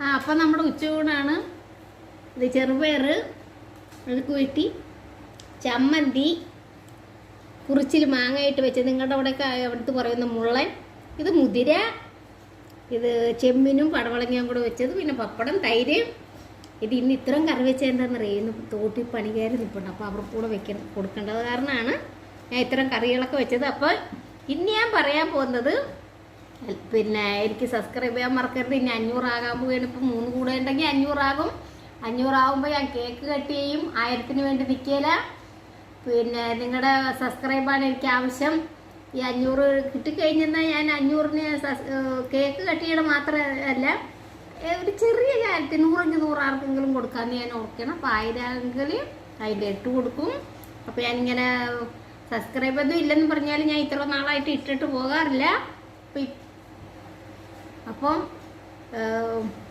അപ്പം നമ്മുടെ ഉച്ചയൂണാണ്. ഇത് ചെറുപയർ മെഴുക്ക് വെട്ടി, ചമ്മന്തി, കുറിച്ചിൽ മാങ്ങയിട്ട് വെച്ച്, നിങ്ങളുടെ അവിടെയൊക്കെ അവിടുത്തെ പറയുന്ന മുള്ളൻ, ഇത് മുതിര, ഇത് ചെമ്മിനും പടവളങ്ങയും കൂടെ വെച്ചത്, പിന്നെ പപ്പടം, തൈര്. ഇത് ഇന്ന് ഇത്രയും കറി വെച്ചാൽ എന്താണെന്നറിയുന്നു, തോട്ടി പണിക്കാർ നിൽപ്പുണ്ട്. അപ്പോൾ അവർക്ക് കൂടെ കൊടുക്കേണ്ടത് കാരണമാണ് ഞാൻ ഇത്തരം കറികളൊക്കെ വെച്ചത്. അപ്പോൾ ഇന്ന് ഞാൻ പറയാൻ പോകുന്നത്, പിന്നെ എനിക്ക് സബ്സ്ക്രൈബ് ചെയ്യാൻ മറക്കരുത്. ഇനി 500 ആകാൻ പോവുകയാണ്. ഇപ്പം 3 കൂടെ ഉണ്ടെങ്കിൽ 500 ആകും. 500 ആകുമ്പോൾ ഞാൻ കേക്ക് കട്ട് ചെയ്യും. 1000-ന് വേണ്ടി നിൽക്കില്ല. പിന്നെ നിങ്ങളുടെ സബ്സ്ക്രൈബാണ് എനിക്ക് ആവശ്യം. ഈ 500 കിട്ടിക്കഴിഞ്ഞാൽ ഞാൻ 500-ന് കേക്ക് കട്ട് ചെയ്യണം മാത്രമല്ല, ഒരു ചെറിയ കാര്യത്തിന് 100-100 ആർക്കെങ്കിലും കൊടുക്കാമെന്ന് ഞാൻ ഓർക്കണം. അപ്പോൾ 1000-എങ്കിൽ അതിൻ്റെ 8 കൊടുക്കും. അപ്പോൾ ഞാനിങ്ങനെ സബ്സ്ക്രൈബൊന്നും ഇല്ലെന്ന് പറഞ്ഞാൽ ഞാൻ ഇത്ര നാളായിട്ട് ഇട്ടിട്ട് പോകാറില്ല. അപ്പം